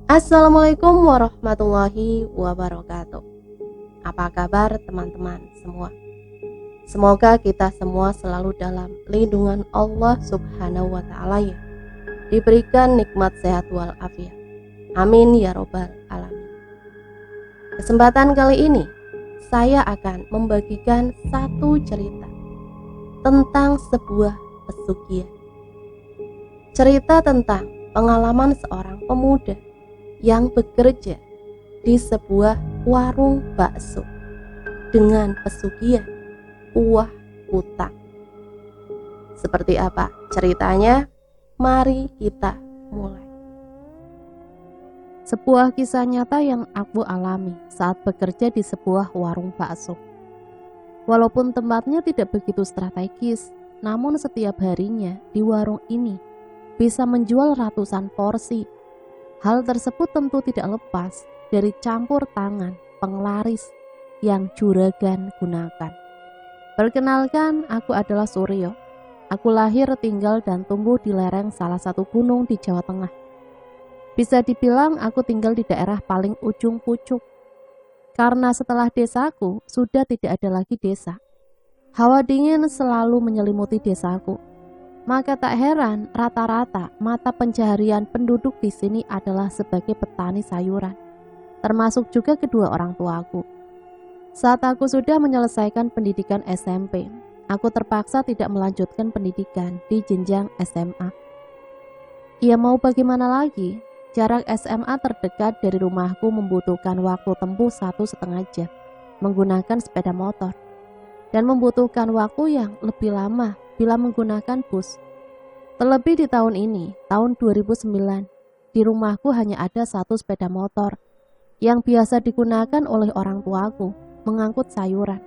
Assalamualaikum warahmatullahi wabarakatuh. Apa kabar teman-teman semua? Semoga kita semua selalu dalam lindungan Allah Subhanahu wa Ta'ala, ya. Diberikan nikmat sehat walafiat. Amin ya robbal alamin. Kesempatan kali ini saya akan membagikan satu cerita tentang sebuah pesugihan. Cerita tentang pengalaman seorang pemuda yang bekerja di sebuah warung bakso dengan pesugihan uang hutang. Seperti apa ceritanya? Mari kita mulai. Sebuah kisah nyata yang aku alami saat bekerja di sebuah warung bakso. Walaupun tempatnya tidak begitu strategis, namun setiap harinya di warung ini bisa menjual ratusan porsi. Hal tersebut tentu tidak lepas dari campur tangan penglaris yang juragan gunakan. Perkenalkan, aku adalah Suryo. Aku lahir, tinggal, dan tumbuh di lereng salah satu gunung di Jawa Tengah. Bisa dibilang aku tinggal di daerah paling ujung pucuk. Karena setelah desaku, sudah tidak ada lagi desa. Hawa dingin selalu menyelimuti desaku. Maka tak heran rata-rata mata pencaharian penduduk di sini adalah sebagai petani sayuran, termasuk juga kedua orang tuaku. Saat aku sudah menyelesaikan pendidikan SMP, aku terpaksa tidak melanjutkan pendidikan di jenjang SMA. Ya mau bagaimana lagi, jarak SMA terdekat dari rumahku membutuhkan waktu tempuh 1,5 jam menggunakan sepeda motor, dan membutuhkan waktu yang lebih lama bila menggunakan bus. Terlebih di tahun ini, tahun 2009, di rumahku hanya ada satu sepeda motor yang biasa digunakan oleh orang tuaku mengangkut sayuran.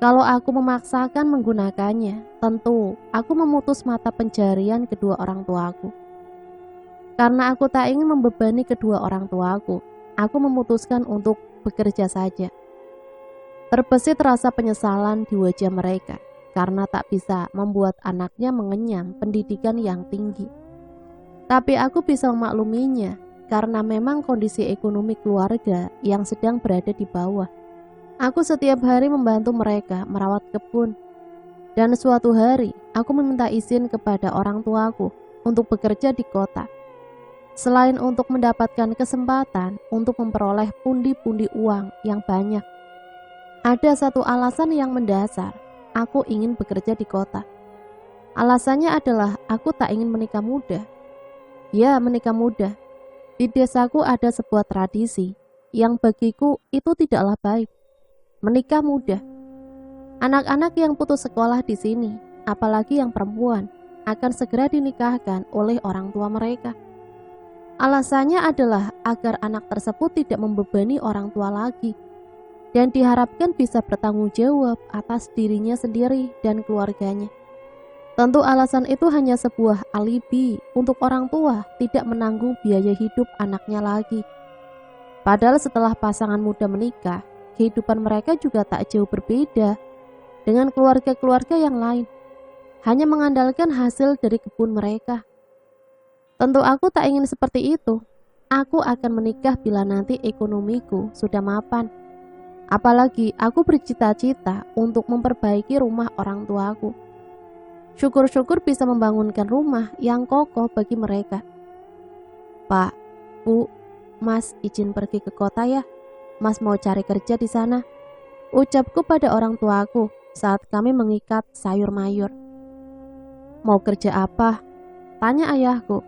Kalau aku memaksakan menggunakannya, tentu aku memutus mata pencaharian kedua orang tuaku. Karena aku tak ingin membebani kedua orang tuaku, aku memutuskan untuk bekerja saja. Terbesit rasa penyesalan di wajah mereka karena tak bisa membuat anaknya mengenyam pendidikan yang tinggi. Tapi aku bisa memakluminya karena memang kondisi ekonomi keluarga yang sedang berada di bawah. Aku setiap hari membantu mereka merawat kebun. Dan suatu hari aku meminta izin kepada orang tuaku untuk bekerja di kota. Selain untuk mendapatkan kesempatan untuk memperoleh pundi-pundi uang yang banyak, ada satu alasan yang mendasar. Aku ingin bekerja di kota. Alasannya adalah aku tak ingin menikah muda. Ya, menikah muda. Di desaku ada sebuah tradisi yang bagiku itu tidaklah baik. Menikah muda. Anak-anak yang putus sekolah di sini, apalagi yang perempuan, akan segera dinikahkan oleh orang tua mereka. Alasannya adalah agar anak tersebut tidak membebani orang tua lagi, dan diharapkan bisa bertanggung jawab atas dirinya sendiri dan keluarganya. Tentu alasan itu hanya sebuah alibi untuk orang tua tidak menanggung biaya hidup anaknya lagi. Padahal setelah pasangan muda menikah, kehidupan mereka juga tak jauh berbeda dengan keluarga-keluarga yang lain, hanya mengandalkan hasil dari kebun mereka. Tentu aku tak ingin seperti itu. Aku akan menikah bila nanti ekonomiku sudah mapan. Apalagi aku bercita-cita untuk memperbaiki rumah orang tuaku. Syukur-syukur bisa membangunkan rumah yang kokoh bagi mereka. Pak, Bu, Mas izin pergi ke kota ya. Mas mau cari kerja di sana, ucapku pada orang tuaku saat kami mengikat sayur mayur. Mau kerja apa? Tanya ayahku.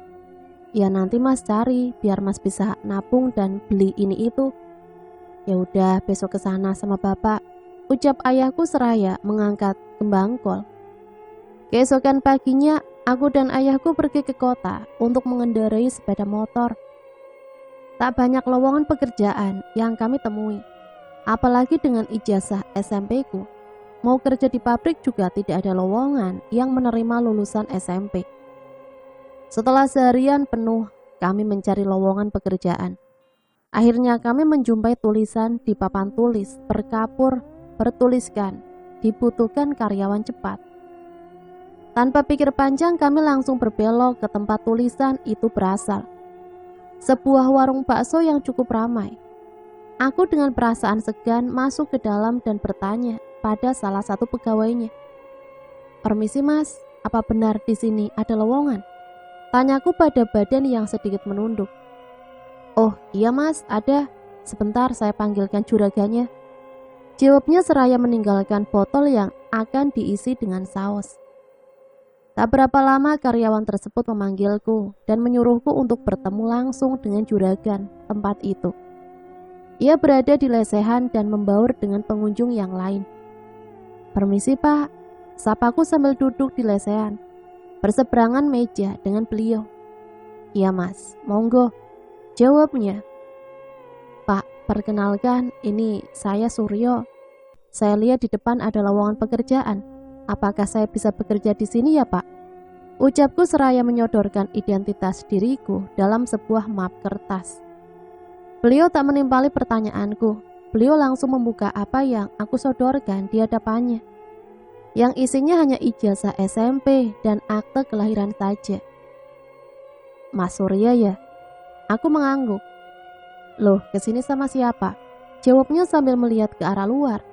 Ya nanti Mas cari biar Mas bisa nabung dan beli ini itu. Ya udah besok ke sana sama bapak, ucap ayahku seraya mengangkat kembang kol. Keesokan paginya, aku dan ayahku pergi ke kota untuk mengendarai sepeda motor. Tak banyak lowongan pekerjaan yang kami temui, apalagi dengan ijazah SMP-ku. Mau kerja di pabrik juga tidak ada lowongan yang menerima lulusan SMP. Setelah seharian penuh kami mencari lowongan pekerjaan, akhirnya kami menjumpai tulisan di papan tulis berkapur bertuliskan dibutuhkan karyawan cepat. Tanpa pikir panjang kami langsung berbelok ke tempat tulisan itu berasal. sebuah warung bakso yang cukup ramai. Aku dengan perasaan segan masuk ke dalam dan bertanya pada salah satu pegawainya. "Permisi mas, apa benar di sini ada lowongan?" Tanyaku pada badan yang sedikit menunduk. "Oh iya mas, ada. Sebentar saya panggilkan juraganya," jawabnya seraya meninggalkan botol yang akan diisi dengan saus. Tak berapa lama karyawan tersebut memanggilku dan menyuruhku untuk bertemu langsung dengan juragan tempat itu. Ia berada di lesehan dan membaur dengan pengunjung yang lain. "Permisi pak," sapaku sambil duduk di lesehan, berseberangan meja dengan beliau. "Iya mas, monggo," jawabnya. "Pak, perkenalkan, ini saya Suryo. Saya lihat di depan ada lowongan pekerjaan. Apakah saya bisa bekerja di sini ya pak?" Ucapku seraya menyodorkan identitas diriku dalam sebuah map kertas. Beliau tak menimpali pertanyaanku. Beliau langsung membuka apa yang aku sodorkan di hadapannya, yang isinya hanya ijazah SMP dan akte kelahiran saja. "Mas Surya ya?" Aku mengangguk. "Loh, kesini sama siapa?" jawabnya sambil melihat ke arah luar.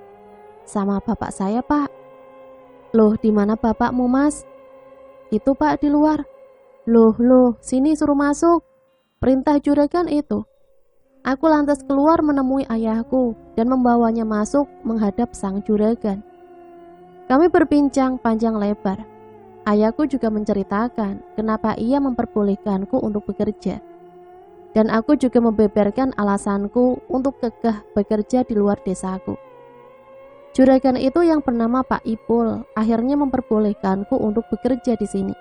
"Sama bapak saya pak." "Loh, di mana bapakmu mas?" "Itu pak di luar." Loh, sini suruh masuk," perintah juragan itu. Aku lantas keluar menemui ayahku dan membawanya masuk menghadap sang juragan. Kami berbincang panjang lebar. Ayahku juga menceritakan kenapa ia memperbolehkanku untuk bekerja. Dan aku juga membeberkan alasanku untuk kekeh bekerja di luar desaku. Juragan itu yang bernama Pak Ipul akhirnya memperbolehkanku untuk bekerja di sini.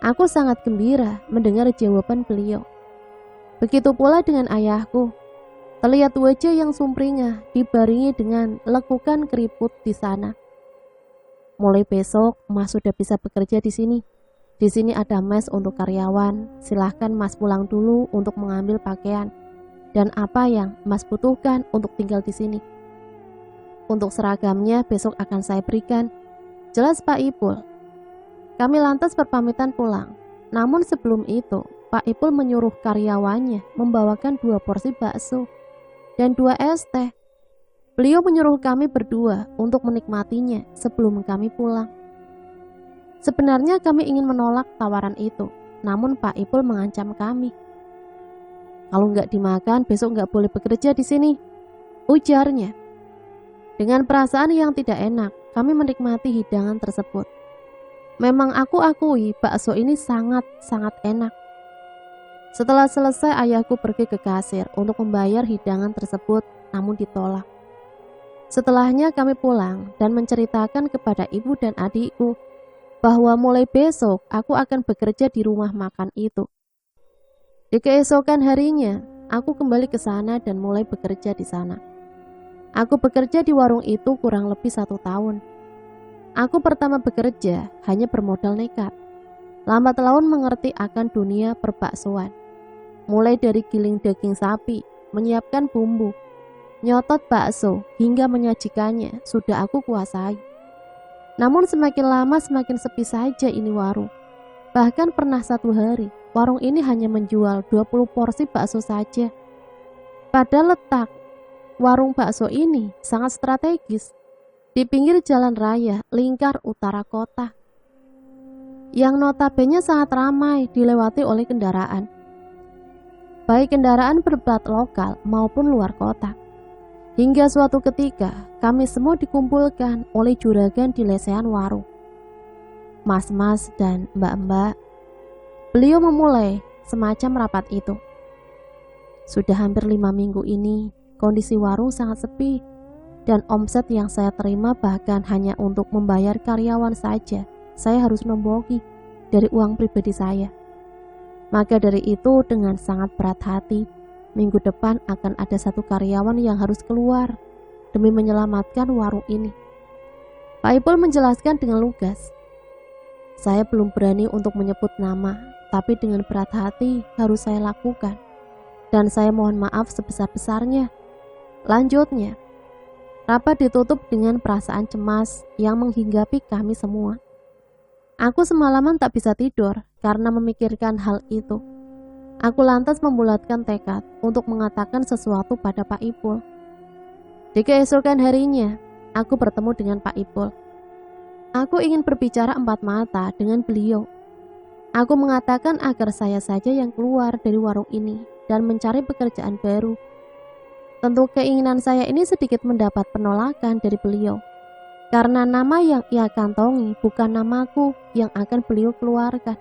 Aku sangat gembira mendengar jawaban beliau. Begitu pula dengan ayahku. Terlihat wajah yang sumringah dibaringi dengan lekukan keriput di sana. "Mulai besok mas sudah bisa bekerja di sini. Di sini ada mes untuk karyawan. Silahkan mas pulang dulu untuk mengambil pakaian dan apa yang mas butuhkan untuk tinggal di sini. Untuk seragamnya besok akan saya berikan," jelas Pak Ipul. Kami lantas berpamitan pulang. Namun sebelum itu Pak Ipul menyuruh karyawannya membawakan 2 porsi bakso dan 2 es teh. Beliau menyuruh kami berdua untuk menikmatinya sebelum kami pulang. Sebenarnya kami ingin menolak tawaran itu, namun Pak Ipul mengancam kami. "Kalau nggak dimakan, besok nggak boleh bekerja di sini," ujarnya. Dengan perasaan yang tidak enak, kami menikmati hidangan tersebut. Memang aku akui bakso ini sangat enak. Setelah selesai, ayahku pergi ke kasir untuk membayar hidangan tersebut, namun ditolak. Setelahnya kami pulang dan menceritakan kepada ibu dan adikku bahwa mulai besok aku akan bekerja di rumah makan itu. Di keesokan harinya, aku kembali ke sana dan mulai bekerja di sana. Aku bekerja di warung itu kurang lebih 1 tahun. Aku pertama bekerja hanya bermodal nekat. Lambat laun mengerti akan dunia perbaksoan. Mulai dari giling daging sapi, menyiapkan bumbu, nyotot bakso, hingga menyajikannya sudah aku kuasai. Namun semakin lama semakin sepi saja ini warung. Bahkan pernah 1 hari, warung ini hanya menjual 20 porsi bakso saja. Pada letak warung bakso ini sangat strategis, di pinggir jalan raya lingkar utara kota, yang notabene sangat ramai dilewati oleh kendaraan, baik kendaraan berplat lokal maupun luar kota. Hingga suatu ketika, kami semua dikumpulkan oleh juragan di lesehan warung. Mas-mas dan mbak-mbak, beliau memulai semacam rapat itu. "Sudah hampir 5 minggu ini, kondisi warung sangat sepi, dan omset yang saya terima bahkan hanya untuk membayar karyawan saja. Saya harus nomboki dari uang pribadi saya. Maka dari itu dengan sangat berat hati, minggu depan akan ada 1 karyawan yang harus keluar demi menyelamatkan warung ini." Pak Ipul menjelaskan dengan lugas. Saya belum berani untuk menyebut nama, tapi dengan berat hati harus saya lakukan. Dan saya mohon maaf sebesar-besarnya. Lanjutnya, rapat ditutup dengan perasaan cemas yang menghinggapi kami semua. Aku semalaman tak bisa tidur karena memikirkan hal itu. Aku lantas membulatkan tekad untuk mengatakan sesuatu pada Pak Ipul. Di keesokan harinya, aku bertemu dengan Pak Ipul. Aku ingin berbicara empat mata dengan beliau. Aku mengatakan agar saya saja yang keluar dari warung ini dan mencari pekerjaan baru. Tentu keinginan saya ini sedikit mendapat penolakan dari beliau, karena nama yang ia kantongi bukan namaku yang akan beliau keluarkan.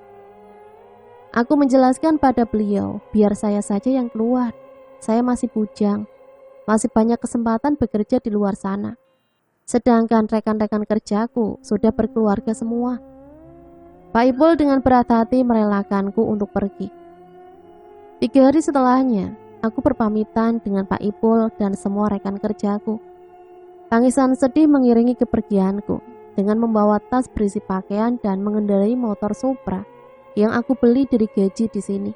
Aku menjelaskan pada beliau, biar saya saja yang keluar. Saya masih bujang, masih banyak kesempatan bekerja di luar sana. Sedangkan rekan-rekan kerjaku sudah berkeluarga semua. Pak Ipul dengan berat hati merelakanku untuk pergi. 3 hari setelahnya, aku berpamitan dengan Pak Ipul dan semua rekan kerjaku. Tangisan sedih mengiringi kepergianku dengan membawa tas berisi pakaian dan mengendarai motor Supra yang aku beli dari gaji di sini.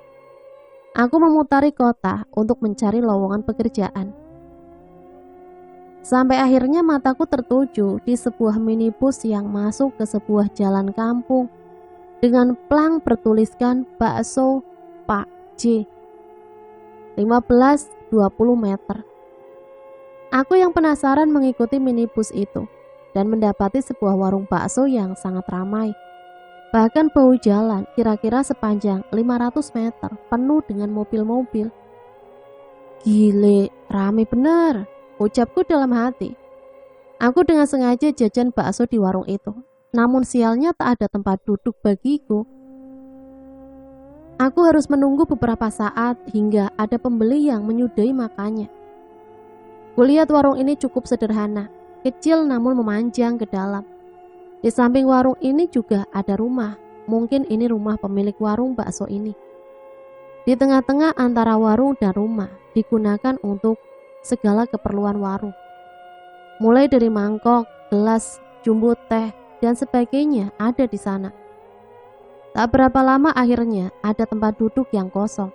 Aku memutari kota untuk mencari lowongan pekerjaan. Sampai akhirnya mataku tertuju di sebuah minibus yang masuk ke sebuah jalan kampung dengan plang bertuliskan bakso Pak J. 15-20 meter. Aku yang penasaran mengikuti minibus itu dan mendapati sebuah warung bakso yang sangat ramai. Bahkan bau jalan kira-kira sepanjang 500 meter penuh dengan mobil-mobil. Gile, rame bener, ucapku dalam hati. Aku dengan sengaja jajan bakso di warung itu, namun sialnya tak ada tempat duduk bagiku. Aku harus menunggu beberapa saat hingga ada pembeli yang menyudahi makannya. Kulihat warung ini cukup sederhana, kecil namun memanjang ke dalam. Di samping warung ini juga ada rumah, mungkin ini rumah pemilik warung bakso ini. Di tengah-tengah antara warung dan rumah digunakan untuk segala keperluan warung. Mulai dari mangkok, gelas, jumbo teh, dan sebagainya ada di sana. Tak berapa lama akhirnya ada tempat duduk yang kosong.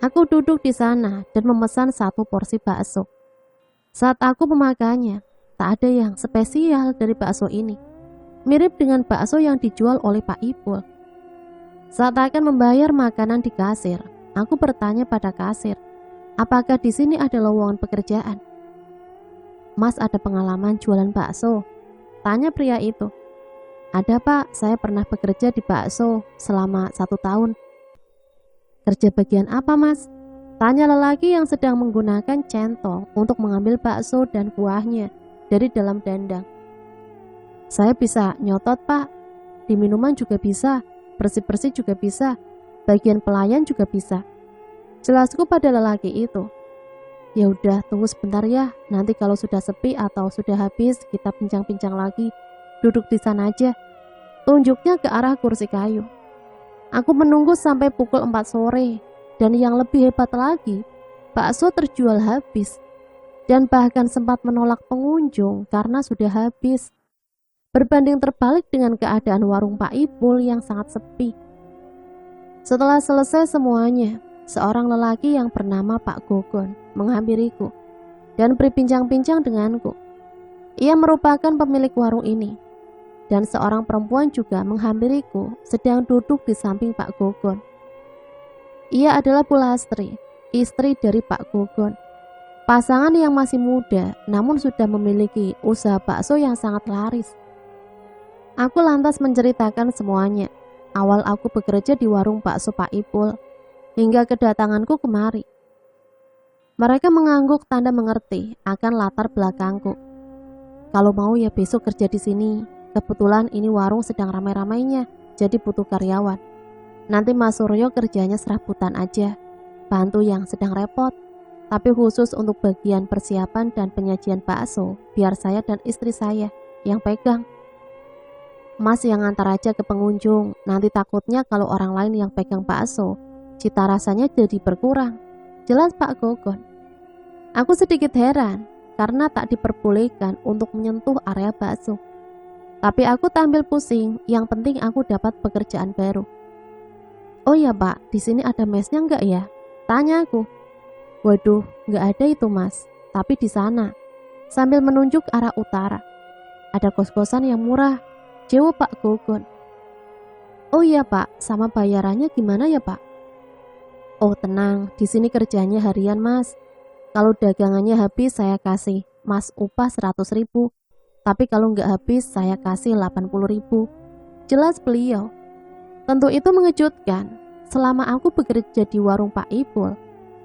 Aku duduk di sana dan memesan 1 porsi bakso. Saat aku memakannya, tak ada yang spesial dari bakso ini. Mirip dengan bakso yang dijual oleh Pak Ipul. Saat akan membayar makanan di kasir, aku bertanya pada kasir, apakah di sini ada lowongan pekerjaan? Mas ada pengalaman jualan bakso? Tanya pria itu. Ada Pak, saya pernah bekerja di bakso selama 1 tahun. Kerja bagian apa Mas? Tanya lelaki yang sedang menggunakan centong untuk mengambil bakso dan kuahnya dari dalam dandang. Saya bisa nyotot Pak, di minuman juga bisa, bersih-bersih juga bisa, bagian pelayan juga bisa. Jelasku pada lelaki itu. Ya udah, tunggu sebentar ya, nanti kalau sudah sepi atau sudah habis kita bincang-bincang lagi. Duduk di sana aja. Tunjuknya ke arah kursi kayu. Aku menunggu sampai pukul 4 sore, dan yang lebih hebat lagi, bakso terjual habis, dan bahkan sempat menolak pengunjung karena sudah habis. Berbanding terbalik dengan keadaan warung Pak Ipul yang sangat sepi. Setelah selesai semuanya, seorang lelaki yang bernama Pak Gogon menghampiriku dan berbincang-bincang denganku. Ia merupakan pemilik warung ini, dan seorang perempuan juga menghampiriku sedang duduk di samping Pak Gogon. Ia adalah Bu Lastri, istri dari Pak Gogon. Pasangan yang masih muda namun sudah memiliki usaha bakso yang sangat laris. Aku lantas menceritakan semuanya. Awal aku bekerja di warung bakso Pak Ipul, hingga kedatanganku kemari. Mereka mengangguk tanda mengerti akan latar belakangku. Kalau mau ya besok kerja di sini. Kebetulan ini warung sedang ramai-ramainya, jadi butuh karyawan. Nanti Mas Suryo kerjanya serabutan aja, bantu yang sedang repot. Tapi khusus untuk bagian persiapan dan penyajian bakso, biar saya dan istri saya yang pegang. Mas yang antar aja ke pengunjung, nanti takutnya kalau orang lain yang pegang bakso, cita rasanya jadi berkurang. Jelas Pak Gogon. Aku sedikit heran karena tak diperbolehkan untuk menyentuh area bakso. Tapi aku tampil pusing, yang penting aku dapat pekerjaan baru. Oh ya Pak, di sini ada mesnya enggak ya? Tanya aku. Waduh, enggak ada itu Mas, tapi di sana. Sambil menunjuk arah utara. Ada kos-kosan yang murah, jawab Pak Gogon. Oh iya Pak, sama bayarannya gimana ya Pak? Oh tenang, di sini kerjanya harian mas. Kalau dagangannya habis saya kasih mas upah 100.000. Tapi kalau nggak habis saya kasih 80.000. Jelas beliau. Tentu itu mengejutkan. Selama aku bekerja di warung Pak Ipul,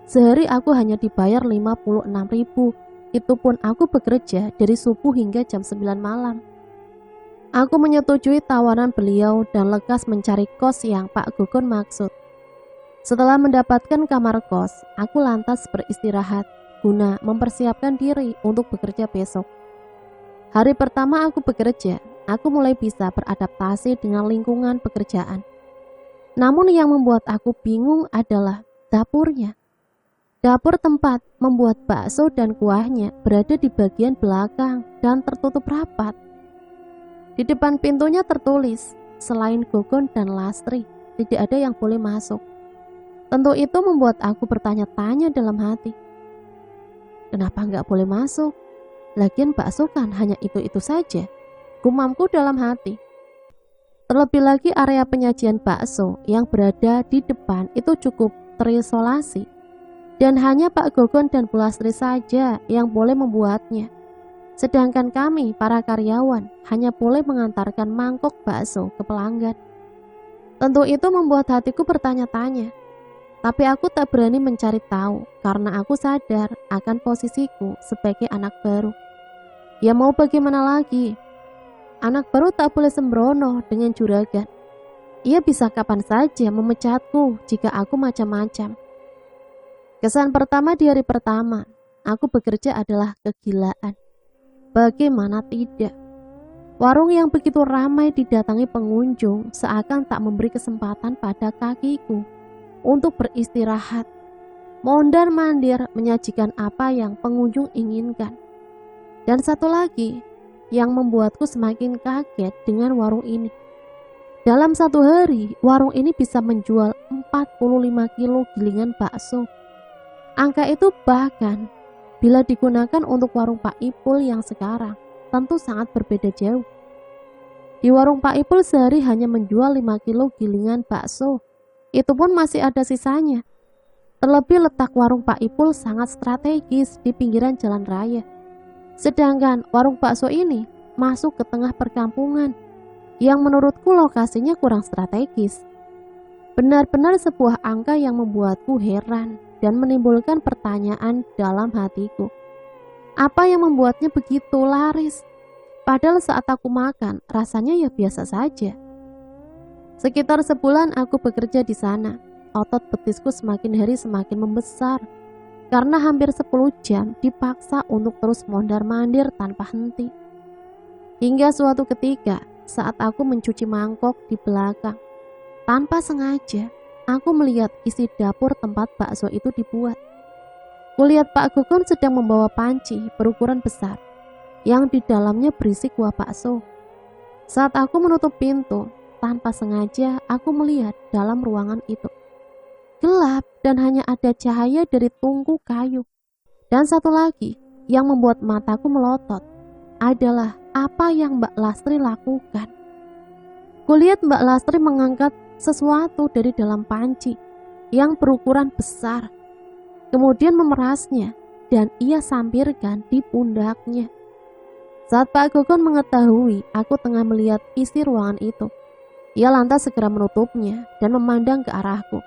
sehari aku hanya dibayar 56.000. Itu pun aku bekerja dari subuh hingga jam 9 malam. Aku menyetujui tawaran beliau dan lekas mencari kos yang Pak Gugun maksud. Setelah mendapatkan kamar kos, aku lantas beristirahat guna mempersiapkan diri untuk bekerja besok. Hari pertama aku bekerja, aku mulai bisa beradaptasi dengan lingkungan pekerjaan. Namun yang membuat aku bingung adalah dapurnya. Dapur tempat membuat bakso dan kuahnya berada di bagian belakang dan tertutup rapat. Di depan pintunya tertulis, selain Gogon dan Lastri, tidak ada yang boleh masuk. Tentu itu membuat aku bertanya-tanya dalam hati. Kenapa nggak boleh masuk? Lagian bakso kan hanya itu-itu saja, gumamku dalam hati. Terlebih lagi area penyajian bakso yang berada di depan itu cukup terisolasi. Dan hanya Pak Gogon dan Bu Lastri saja yang boleh membuatnya. Sedangkan kami, para karyawan, hanya boleh mengantarkan mangkok bakso ke pelanggan. Tentu itu membuat hatiku bertanya-tanya. Tapi aku tak berani mencari tahu karena aku sadar akan posisiku sebagai anak baru. Ya mau bagaimana lagi? Anak baru tak boleh sembrono dengan juragan. Ia bisa kapan saja memecatku jika aku macam-macam. Kesan pertama di hari pertama, aku bekerja adalah kegilaan. Bagaimana tidak? Warung yang begitu ramai didatangi pengunjung seakan tak memberi kesempatan pada kakiku untuk beristirahat. Mondar-mandir menyajikan apa yang pengunjung inginkan. Dan satu lagi yang membuatku semakin kaget dengan warung ini. Dalam satu hari, warung ini bisa menjual 45 kilo gilingan bakso. Angka itu bahkan bila digunakan untuk warung Pak Ipul yang sekarang, tentu sangat berbeda jauh. Di warung Pak Ipul sehari hanya menjual 5 kilo gilingan bakso. Itu pun masih ada sisanya. Terlebih letak warung Pak Ipul sangat strategis di pinggiran jalan raya. Sedangkan warung bakso ini masuk ke tengah perkampungan yang menurutku lokasinya kurang strategis. Benar-benar sebuah angka yang membuatku heran dan menimbulkan pertanyaan dalam hatiku. Apa yang membuatnya begitu laris? Padahal saat aku makan, rasanya ya biasa saja. Sekitar sebulan aku bekerja di sana. Otot betisku semakin hari semakin membesar. Karena hampir 10 jam dipaksa untuk terus mondar-mandir tanpa henti. Hingga suatu ketika, saat aku mencuci mangkok di belakang, tanpa sengaja, aku melihat isi dapur tempat bakso itu dibuat. Kulihat Pak Gugun sedang membawa panci berukuran besar, yang di dalamnya berisi kuah bakso. Saat aku menutup pintu, tanpa sengaja aku melihat dalam ruangan itu. Gelap dan hanya ada cahaya dari tungku kayu. Dan satu lagi yang membuat mataku melotot adalah apa yang Mbak Lastri lakukan. Kulihat Mbak Lastri mengangkat sesuatu dari dalam panci yang berukuran besar, kemudian memerasnya dan ia sampirkan di pundaknya. Saat Pak Gugun mengetahui aku tengah melihat isi ruangan itu, ia lantas segera menutupnya dan memandang ke arahku.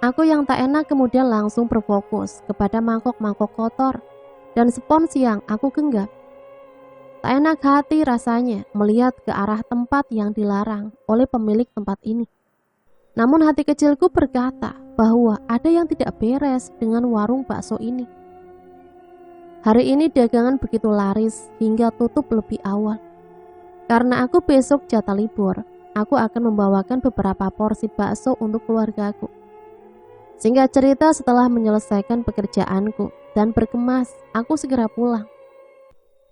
Aku yang tak enak kemudian langsung berfokus kepada mangkok-mangkok kotor dan spons yang aku genggam. Tak enak hati rasanya melihat ke arah tempat yang dilarang oleh pemilik tempat ini. Namun hati kecilku berkata bahwa ada yang tidak beres dengan warung bakso ini. Hari ini dagangan begitu laris hingga tutup lebih awal. Karena aku besok jatah libur, aku akan membawakan beberapa porsi bakso untuk keluargaku. Singkat cerita, setelah menyelesaikan pekerjaanku dan berkemas, aku segera pulang.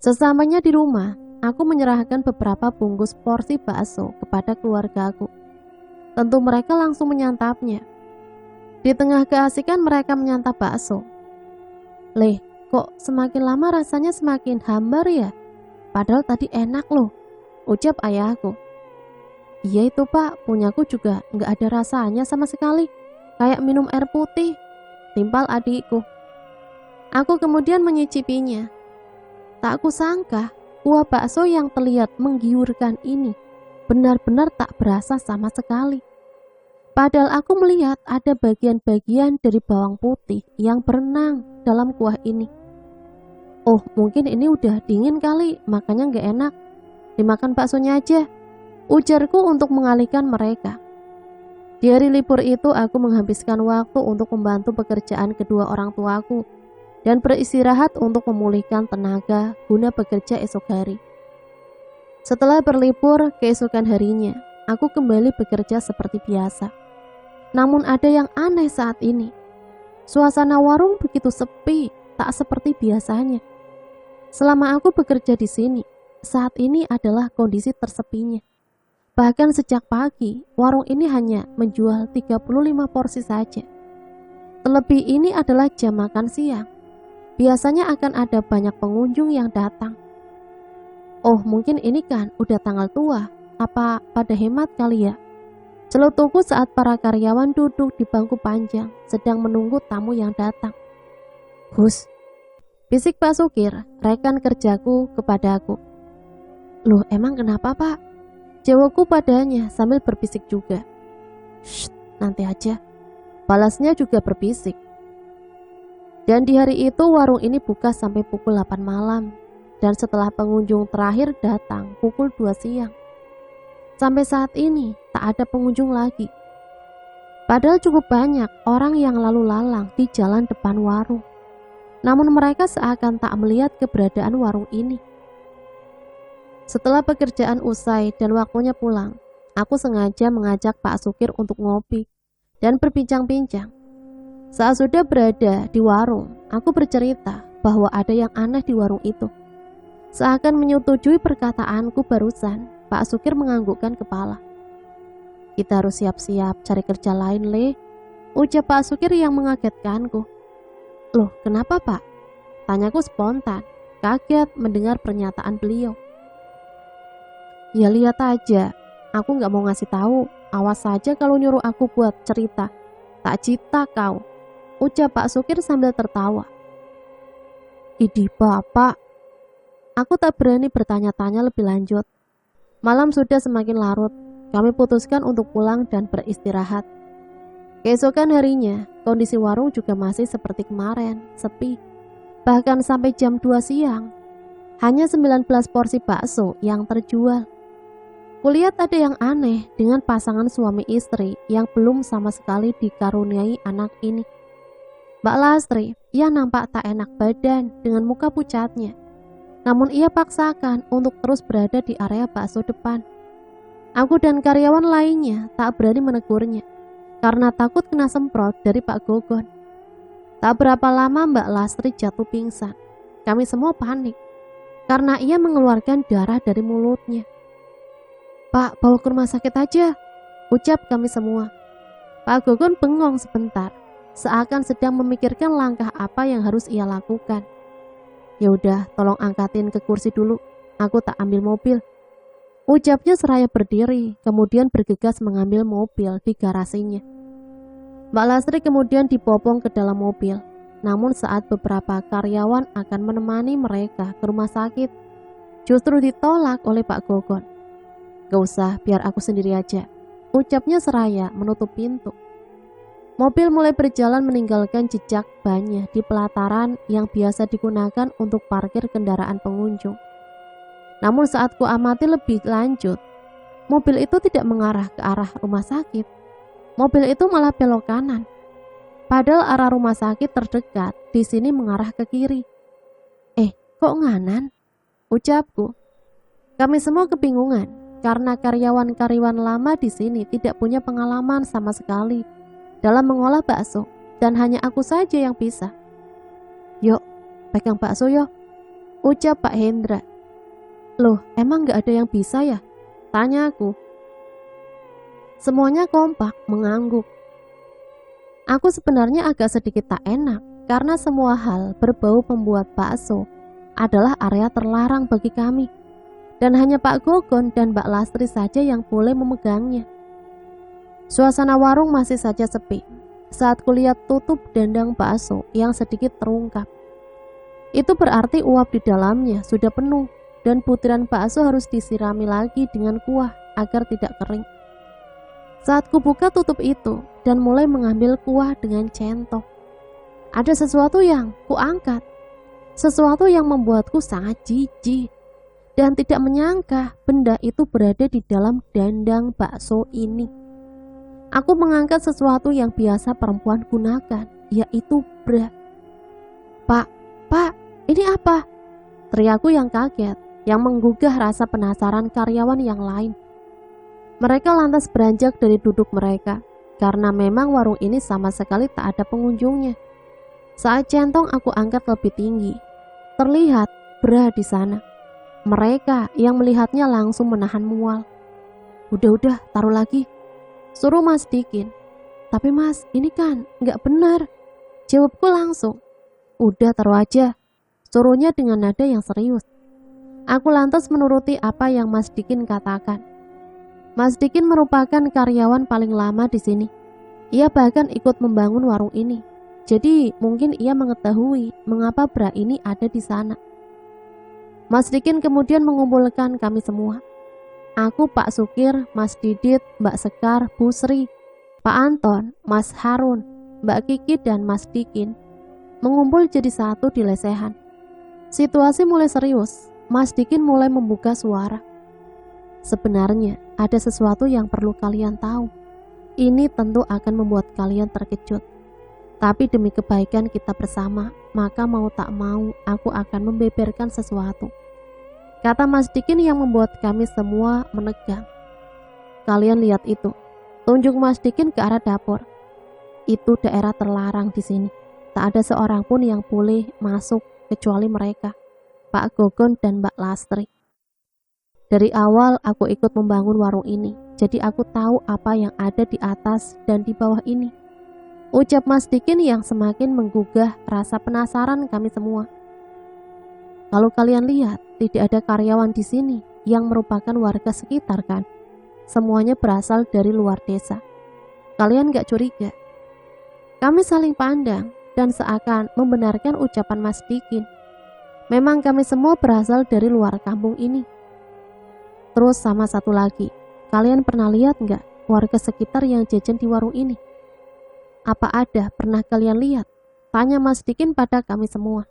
Sesamanya di rumah, aku menyerahkan beberapa bungkus porsi bakso kepada keluargaku. Tentu mereka langsung menyantapnya. Di tengah keasikan mereka menyantap bakso. "Leh, kok semakin lama rasanya semakin hambar ya? Padahal tadi enak loh," ucap ayahku. "Iya itu pak, punyaku juga nggak ada rasanya sama sekali. kayak minum air putih, timpal adikku. Aku kemudian menyicipinya. Tak kusangka, kuah bakso yang terlihat menggiurkan ini benar-benar tak berasa sama sekali. Padahal aku melihat ada bagian-bagian dari bawang putih yang berenang dalam kuah ini. Oh, mungkin ini udah dingin kali, makanya gak enak. Dimakan baksonya aja, ujarku untuk mengalihkan mereka. Di hari libur itu aku menghabiskan waktu untuk membantu pekerjaan kedua orang tuaku dan beristirahat untuk memulihkan tenaga guna bekerja esok hari. Setelah berlibur keesokan harinya, aku kembali bekerja seperti biasa. Namun ada yang aneh saat ini. Suasana warung begitu sepi, tak seperti biasanya. Selama aku bekerja di sini, saat ini adalah kondisi tersepinya. Bahkan sejak pagi, warung ini hanya menjual 35 porsi saja. Terlebih ini adalah jam makan siang. Biasanya akan ada banyak pengunjung yang datang. Oh, mungkin ini kan udah tanggal tua, apa pada hemat kali ya? Celutuku saat para karyawan duduk di bangku panjang sedang menunggu tamu yang datang. Hus, bisik Pak Sukir, rekan kerjaku kepadaku. Loh, emang kenapa Pak? Jawabku padanya sambil berbisik juga. Shh, nanti aja. Balasnya juga berbisik. Dan di hari itu warung ini buka sampai pukul 8 malam. Dan setelah pengunjung terakhir datang pukul 2 siang. Sampai saat ini tak ada pengunjung lagi. Padahal cukup banyak orang yang lalu lalang di jalan depan warung. Namun mereka seakan tak melihat keberadaan warung ini. Setelah pekerjaan usai dan waktunya pulang, aku sengaja mengajak Pak Sukir untuk ngopi dan berbincang-bincang. Saat sudah berada di warung, aku bercerita bahwa ada yang aneh di warung itu. Seakan menyetujui perkataanku barusan, Pak Sukir menganggukkan kepala. Kita harus siap-siap cari kerja lain, Le, ucap Pak Sukir yang mengagetkanku. Loh, kenapa Pak? Tanyaku spontan, kaget mendengar pernyataan beliau. Ya lihat aja, aku gak mau ngasih tahu. Awas saja kalau nyuruh aku buat cerita. Tak cita kau, ucap Pak Sukir sambil tertawa. Idih Bapak. Aku tak berani bertanya-tanya lebih lanjut. Malam sudah semakin larut. Kami putuskan untuk pulang dan beristirahat. Keesokan harinya, kondisi warung juga masih seperti kemarin, sepi. Bahkan sampai jam 2 siang, hanya 19 porsi bakso yang terjual. Kulihat ada yang aneh dengan pasangan suami istri yang belum sama sekali dikaruniai anak ini. Mbak Lastri, ia nampak tak enak badan dengan muka pucatnya. Namun ia paksakan untuk terus berada di area bakso depan. Aku dan karyawan lainnya tak berani menegurnya karena takut kena semprot dari Pak Gogon. Tak berapa lama Mbak Lastri jatuh pingsan. Kami semua panik karena ia mengeluarkan darah dari mulutnya. Pak, bawa ke rumah sakit aja, ucap kami semua. Pak Gogon bengong sebentar, seakan sedang memikirkan langkah apa yang harus ia lakukan. Ya udah, tolong angkatin ke kursi dulu. Aku tak ambil mobil. Ucapnya seraya berdiri, kemudian bergegas mengambil mobil di garasinya. Mbak Lastri kemudian dibopong ke dalam mobil. Namun saat beberapa karyawan akan menemani mereka ke rumah sakit, justru ditolak oleh Pak Gogon. Gak usah, biar aku sendiri aja, ucapnya seraya menutup pintu. Mobil mulai berjalan meninggalkan jejak bannya di pelataran yang biasa digunakan untuk parkir kendaraan pengunjung. Namun saat ku amati lebih lanjut, mobil itu tidak mengarah ke arah rumah sakit. Mobil itu malah belok kanan. Padahal arah rumah sakit terdekat di sini mengarah ke kiri. Kok nganan? Ucapku. Kami semua kebingungan karena karyawan-karyawan lama di sini tidak punya pengalaman sama sekali dalam mengolah bakso, dan hanya aku saja yang bisa. Yuk, pegang bakso yuk, ucap Pak Hendra. Loh, emang gak ada yang bisa ya? Tanya aku. Semuanya kompak mengangguk. Aku sebenarnya agak sedikit tak enak karena semua hal berbau pembuat bakso adalah area terlarang bagi kami, dan hanya Pak Gogon dan Mbak Lastri saja yang boleh memegangnya. Suasana warung masih saja sepi. saat kulihat tutup dandang bakso yang sedikit terungkap. Itu berarti uap di dalamnya sudah penuh dan butiran bakso harus disirami lagi dengan kuah agar tidak kering. Saat kubuka tutup itu dan mulai mengambil kuah dengan centok, ada sesuatu yang kuangkat, sesuatu yang membuatku sangat jijik dan tidak menyangka benda itu berada di dalam dandang bakso ini. Aku mengangkat sesuatu yang biasa perempuan gunakan, yaitu bra. Pak, ini apa?" teriakku yang kaget, yang menggugah rasa penasaran karyawan yang lain. Mereka lantas beranjak dari duduk mereka, karena memang warung ini sama sekali tak ada pengunjungnya. Saat centong aku angkat lebih tinggi, terlihat bra di sana. Mereka yang melihatnya langsung menahan mual. Udah, taruh lagi," suruh Mas Dikin. "Tapi Mas, ini kan nggak benar," jawabku langsung. "Udah, taruh aja," suruhnya dengan nada yang serius. Aku lantas menuruti apa yang Mas Dikin katakan. Mas Dikin merupakan karyawan paling lama di sini. Ia bahkan ikut membangun warung ini. Jadi mungkin ia mengetahui mengapa bra ini ada di sana. Mas Dikin kemudian mengumpulkan kami semua. Aku, Pak Sukir, Mas Didit, Mbak Sekar, Bu Sri, Pak Anton, Mas Harun, Mbak Kiki, dan Mas Dikin mengumpul jadi satu di lesehan. Situasi mulai serius. Mas Dikin mulai membuka suara. "Sebenarnya ada sesuatu yang perlu kalian tahu. Ini tentu akan membuat kalian terkejut. Tapi demi kebaikan kita bersama, maka mau tak mau aku akan membeberkan sesuatu," kata Mas Dikin yang membuat kami semua menegang. "Kalian lihat itu," tunjuk Mas Dikin ke arah dapur. "Itu daerah terlarang di sini. Tak ada seorang pun yang boleh masuk kecuali mereka, Pak Gogon dan Mbak Lastri. Dari awal aku ikut membangun warung ini, jadi aku tahu apa yang ada di atas dan di bawah ini," ucap Mas Dikin yang semakin menggugah rasa penasaran kami semua. "Kalau kalian lihat, tidak ada karyawan di sini yang merupakan warga sekitar kan? Semuanya berasal dari luar desa. Kalian gak curiga?" Kami saling pandang dan seakan membenarkan ucapan Mas Dikin. Memang kami semua berasal dari luar kampung ini. Terus sama satu lagi, kalian pernah lihat gak warga sekitar yang jajan di warung ini? "Apa ada pernah kalian lihat?" tanya Mas Dikin pada kami semua.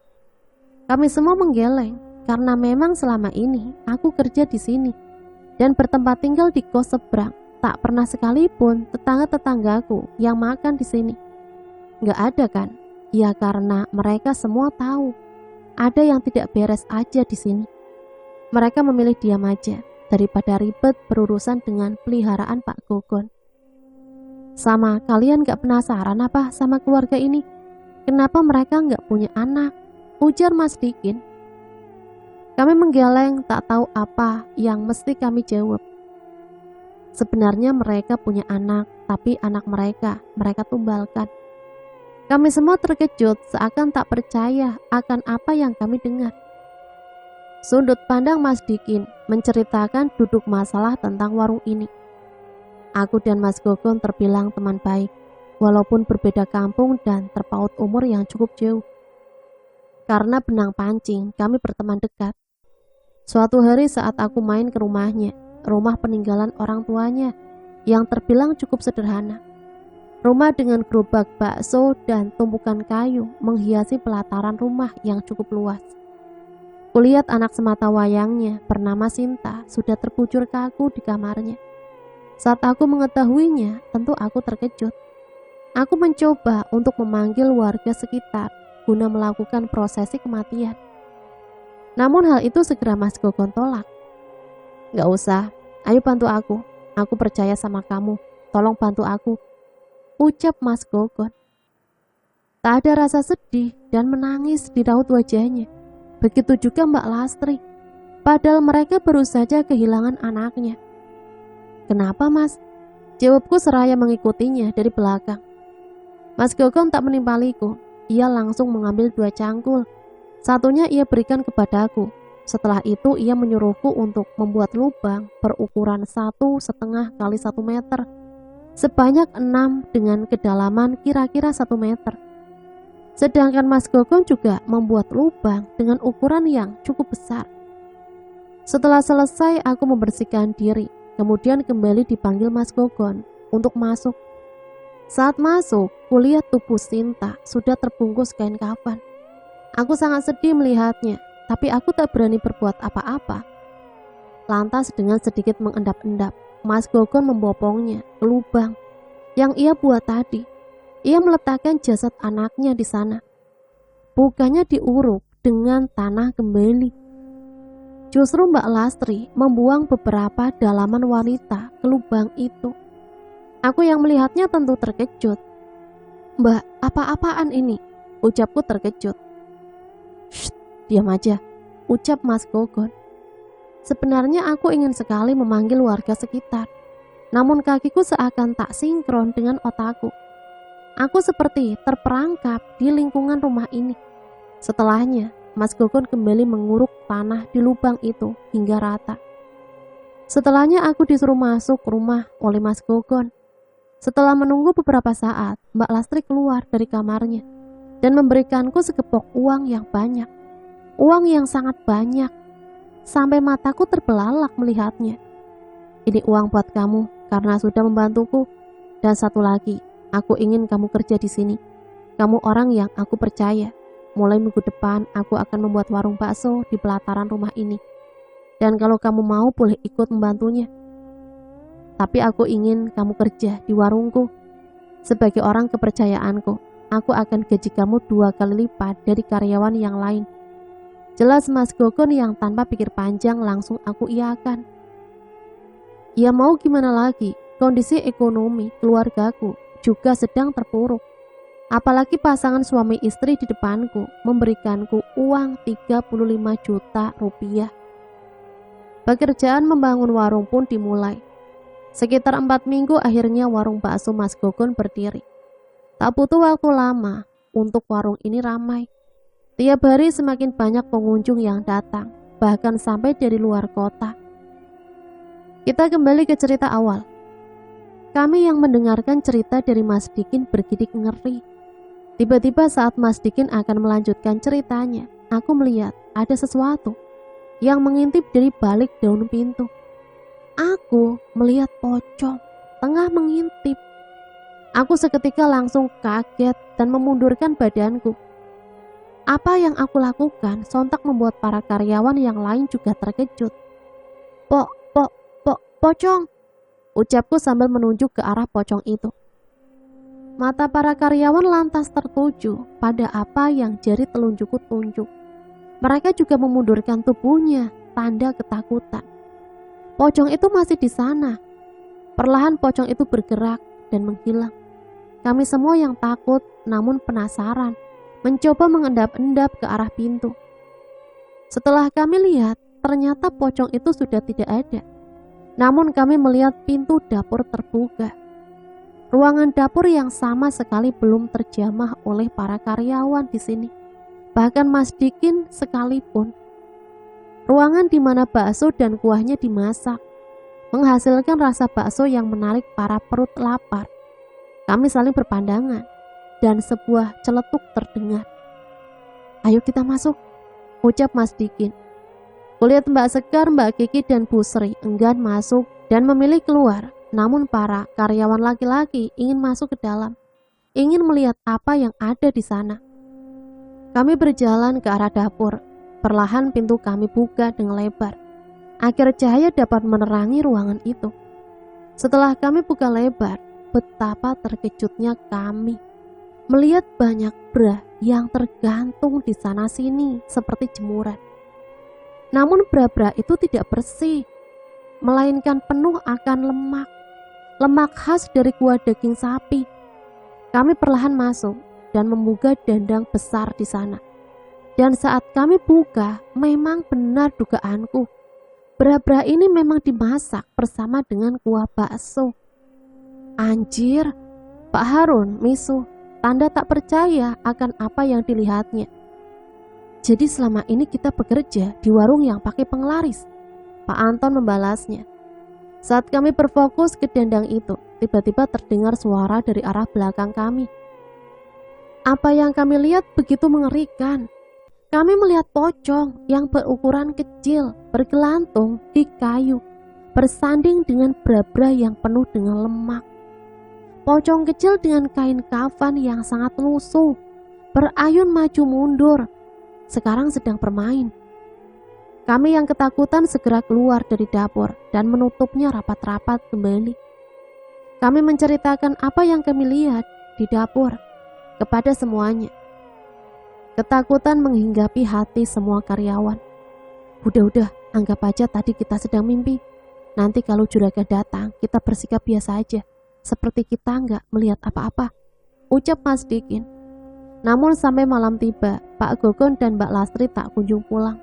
Kami semua menggeleng, karena memang selama ini aku kerja di sini dan bertempat tinggal di kos seberang. Tak pernah sekalipun tetangga-tetanggaku yang makan di sini. Nggak ada kan? Ya karena mereka semua tahu ada yang tidak beres aja di sini. Mereka memilih diam aja daripada ribet berurusan dengan peliharaan Pak Gogon. "Sama kalian nggak penasaran apa sama keluarga ini? Kenapa mereka nggak punya anak?" ujar Mas Dikin. Kami menggeleng tak tahu apa yang mesti kami jawab. Sebenarnya mereka punya anak, tapi anak mereka tumbalkan. Kami semua terkejut seakan tak percaya akan apa yang kami dengar. Sudut pandang Mas Dikin menceritakan duduk masalah tentang warung ini. Aku dan Mas Gogon terbilang teman baik, walaupun berbeda kampung dan terpaut umur yang cukup jauh. Karena benang pancing, kami berteman dekat. Suatu hari saat aku main ke rumahnya, rumah peninggalan orang tuanya, yang terbilang cukup sederhana. Rumah dengan gerobak bakso dan tumpukan kayu menghiasi pelataran rumah yang cukup luas. Kulihat anak semata wayangnya bernama Sinta sudah terbujur kaku di kamarnya. Saat aku mengetahuinya, tentu aku terkejut. Aku mencoba untuk memanggil warga sekitar guna melakukan prosesi kematian. Namun hal itu segera Mas Gogon tolak. "Gak usah, ayo bantu aku percaya sama kamu, tolong bantu aku," ucap Mas Gogon. Tak ada rasa sedih dan menangis di raut wajahnya. Begitu juga Mbak Lastri, padahal mereka baru saja kehilangan anaknya. "Kenapa Mas?" jawabku seraya mengikutinya dari belakang. Mas Gogon tak menimpaliku. Ia langsung mengambil 2 cangkul. Satunya ia berikan kepadaku. Setelah itu ia menyuruhku untuk membuat lubang berukuran 1,5 kali 1 meter sebanyak 6 dengan kedalaman kira-kira 1 meter. Sedangkan Mas Gogon juga membuat lubang dengan ukuran yang cukup besar. Setelah selesai aku membersihkan diri, kemudian kembali dipanggil Mas Gogon untuk masuk. Saat masuk, kulihat tubuh Sinta sudah terbungkus kain kafan. Aku sangat sedih melihatnya, tapi aku tak berani berbuat apa-apa. Lantas dengan sedikit mengendap-endap, Mas Gogon membopongnya ke lubang yang ia buat tadi. Ia meletakkan jasad anaknya di sana. Bukannya diuruk dengan tanah kembali. Justru Mbak Lastri membuang beberapa dalaman wanita ke lubang itu. Aku yang melihatnya tentu terkejut. "Mbak, apa-apaan ini?" ucapku terkejut. "Shh, diam aja," ucap Mas Gogon. Sebenarnya aku ingin sekali memanggil warga sekitar, namun kakiku seakan tak sinkron dengan otakku. Aku seperti terperangkap di lingkungan rumah ini. Setelahnya, Mas Gogon kembali menguruk tanah di lubang itu hingga rata. Setelahnya aku disuruh masuk rumah oleh Mas Gogon. Setelah menunggu beberapa saat, Mbak Lastri keluar dari kamarnya dan memberikanku segepok uang yang banyak. Uang yang sangat banyak, sampai mataku terbelalak melihatnya. "Ini uang buat kamu karena sudah membantuku. Dan satu lagi, aku ingin kamu kerja di sini. Kamu orang yang aku percaya. Mulai minggu depan aku akan membuat warung bakso di pelataran rumah ini. Dan kalau kamu mau boleh ikut membantunya. Tapi aku ingin kamu kerja di warungku. Sebagai orang kepercayaanku, aku akan gaji kamu 2 kali lipat dari karyawan yang lain." Jelas Mas Gogon yang tanpa pikir panjang langsung aku iakan. Ya mau gimana lagi, kondisi ekonomi keluargaku juga sedang terpuruk. Apalagi pasangan suami istri di depanku memberikanku uang 35 juta rupiah. Pekerjaan membangun warung pun dimulai. Sekitar 4 minggu akhirnya warung bakso Mas Gogon berdiri. Tak butuh waktu lama untuk warung ini ramai. Tiap hari semakin banyak pengunjung yang datang, bahkan sampai dari luar kota. Kita kembali ke cerita awal. Kami yang mendengarkan cerita dari Mas Dikin bergidik ngeri. Tiba-tiba saat Mas Dikin akan melanjutkan ceritanya, aku melihat ada sesuatu yang mengintip dari balik daun pintu. Aku melihat pocong tengah mengintip. Aku seketika langsung kaget dan memundurkan badanku. Apa yang aku lakukan sontak membuat para karyawan yang lain juga terkejut. Pocong, ucapku sambil menunjuk ke arah pocong itu. Mata para karyawan lantas tertuju pada apa yang jari telunjukku tunjuk. Mereka juga memundurkan tubuhnya, tanda ketakutan. Pocong itu masih di sana. Perlahan pocong itu bergerak dan menghilang. Kami semua yang takut namun penasaran mencoba mengendap-endap ke arah pintu. Setelah kami lihat, ternyata pocong itu sudah tidak ada. Namun kami melihat pintu dapur terbuka. Ruangan dapur yang sama sekali belum terjamah oleh para karyawan di sini. Bahkan Mas Dikin sekalipun. Ruangan di mana bakso dan kuahnya dimasak, menghasilkan rasa bakso yang menarik para perut lapar. Kami saling berpandangan dan sebuah celetuk terdengar. "Ayo kita masuk," ucap Mas Dikin. Kulihat Mbak Sekar, Mbak Kiki, dan Bu Sri enggan masuk dan memilih keluar. Namun para karyawan laki-laki ingin masuk ke dalam, ingin melihat apa yang ada di sana. Kami berjalan ke arah dapur. Perlahan pintu kami buka dengan lebar, agar cahaya dapat menerangi ruangan itu. Setelah kami buka lebar, betapa terkejutnya kami melihat banyak bra yang tergantung di sana sini seperti jemuran. Namun bra-bra itu tidak bersih, melainkan penuh akan lemak khas dari kuah daging sapi. Kami perlahan masuk dan membuka dandang besar di sana. Dan saat kami buka, memang benar dugaanku. Bra-bra ini memang dimasak bersama dengan kuah bakso. Anjir, Pak Harun misuh, tanda tak percaya akan apa yang dilihatnya. Jadi selama ini kita bekerja di warung yang pakai penglaris, Pak Anton membalasnya. Saat kami berfokus ke dandang itu, tiba-tiba terdengar suara dari arah belakang kami. Apa yang kami lihat begitu mengerikan. Kami melihat pocong yang berukuran kecil bergelantung di kayu, bersanding dengan bra-bra yang penuh dengan lemak. Pocong kecil dengan kain kafan yang sangat lusuh, berayun maju mundur, sekarang sedang bermain. Kami yang ketakutan segera keluar dari dapur dan menutupnya rapat-rapat kembali. Kami menceritakan apa yang kami lihat di dapur kepada semuanya. Ketakutan menghinggapi hati semua karyawan. Udah, anggap aja tadi kita sedang mimpi. Nanti kalau juragan datang, kita bersikap biasa aja, seperti kita nggak melihat apa-apa, ucap Mas Dikin. Namun sampai malam tiba, Pak Gogon dan Mbak Lastri tak kunjung pulang.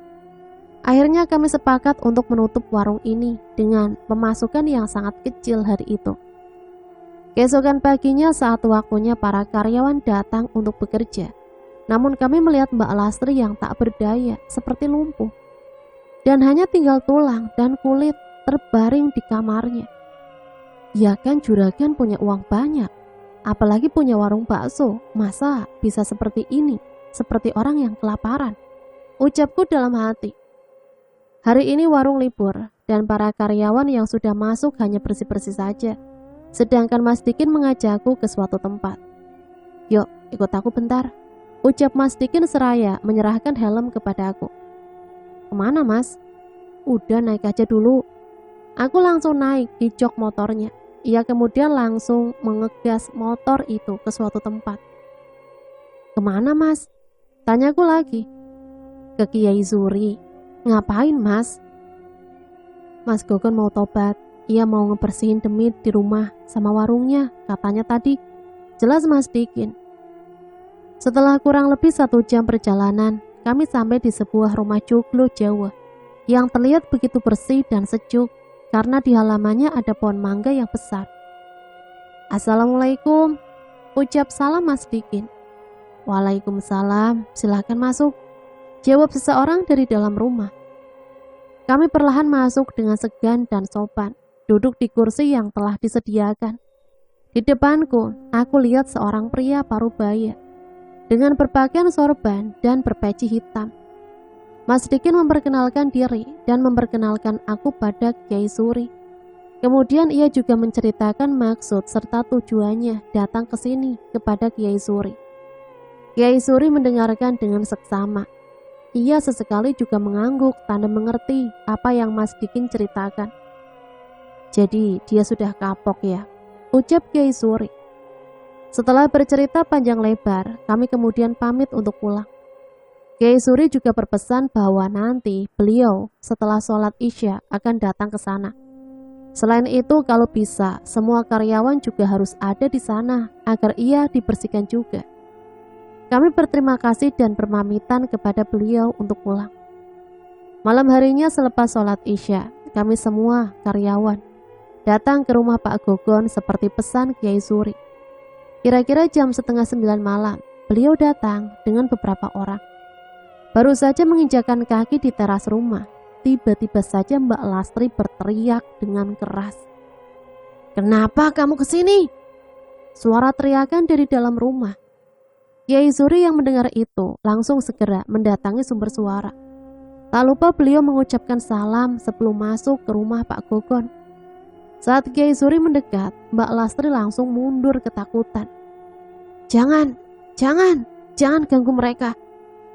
Akhirnya kami sepakat untuk menutup warung ini dengan pemasukan yang sangat kecil hari itu. Keesokan paginya saat waktunya para karyawan datang untuk bekerja, namun kami melihat Mbak Lastri yang tak berdaya seperti lumpuh dan hanya tinggal tulang dan kulit terbaring di kamarnya. Ya kan juragan punya uang banyak, apalagi punya warung bakso, masa bisa seperti ini, seperti orang yang kelaparan, ucapku dalam hati. Hari ini warung libur dan para karyawan yang sudah masuk hanya bersih-bersih saja. Sedangkan Mas Dikin mengajakku ke suatu tempat. Yuk, ikut aku bentar, ucap Mas Dikin seraya menyerahkan helm kepada aku. Kemana Mas? Udah naik aja dulu. Aku langsung naik di jok motornya. Ia kemudian langsung mengegas motor itu ke suatu tempat. Kemana Mas? Tanyaku lagi. Ke Kiai Zuri. Ngapain Mas? Mas Gogon mau tobat. Ia mau ngebersihin demit di rumah sama warungnya, katanya tadi. Jelas Mas Dikin. Setelah kurang lebih 1 jam perjalanan, kami sampai di sebuah rumah joglo Jawa yang terlihat begitu bersih dan sejuk karena di halamannya ada pohon mangga yang besar. Assalamualaikum, ucap salam Mas Dikin. Waalaikumsalam, silakan masuk, jawab seseorang dari dalam rumah. Kami perlahan masuk dengan segan dan sopan, duduk di kursi yang telah disediakan. Di depanku, aku lihat seorang pria parubaya dengan berpakaian sorban dan berpeci hitam. Mas Dikin memperkenalkan diri dan memperkenalkan aku pada Kiai Suri. Kemudian ia juga menceritakan maksud serta tujuannya datang ke sini kepada Kiai Suri. Kiai Suri mendengarkan dengan seksama. Ia sesekali juga mengangguk tanda mengerti apa yang Mas Dikin ceritakan. Jadi dia sudah kapok ya, ucap Kiai Suri. Setelah bercerita panjang lebar, kami kemudian pamit untuk pulang. Kiai Suri juga berpesan bahwa nanti beliau setelah sholat Isya akan datang ke sana. Selain itu, kalau bisa, semua karyawan juga harus ada di sana agar ia dibersihkan juga. Kami berterima kasih dan berpamitan kepada beliau untuk pulang. Malam harinya selepas sholat Isya, kami semua karyawan datang ke rumah Pak Gogon seperti pesan Kiai Suri. Kira-kira jam 8:30 malam, beliau datang dengan beberapa orang. Baru saja menginjakan kaki di teras rumah, tiba-tiba saja Mbak Lastri berteriak dengan keras. Kenapa kamu kesini? Suara teriakan dari dalam rumah. Kiai Suri yang mendengar itu langsung segera mendatangi sumber suara. Tak lupa beliau mengucapkan salam sebelum masuk ke rumah Pak Gogon. Saat Kiai Suri mendekat, Mbak Lastri langsung mundur ketakutan. Jangan ganggu mereka.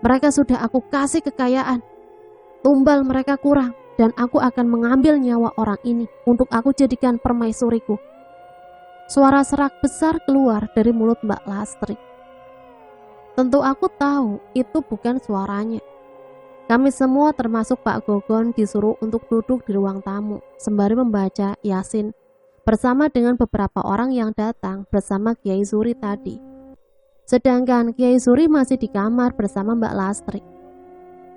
Mereka sudah aku kasih kekayaan. Tumbal mereka kurang dan aku akan mengambil nyawa orang ini untuk aku jadikan permaisuriku. Suara serak besar keluar dari mulut Mbak Lastri. Tentu aku tahu itu bukan suaranya. Kami semua termasuk Pak Gogon disuruh untuk duduk di ruang tamu sembari membaca Yasin bersama dengan beberapa orang yang datang bersama Kiai Suri tadi. Sedangkan Kiai Suri masih di kamar bersama Mbak Lastri.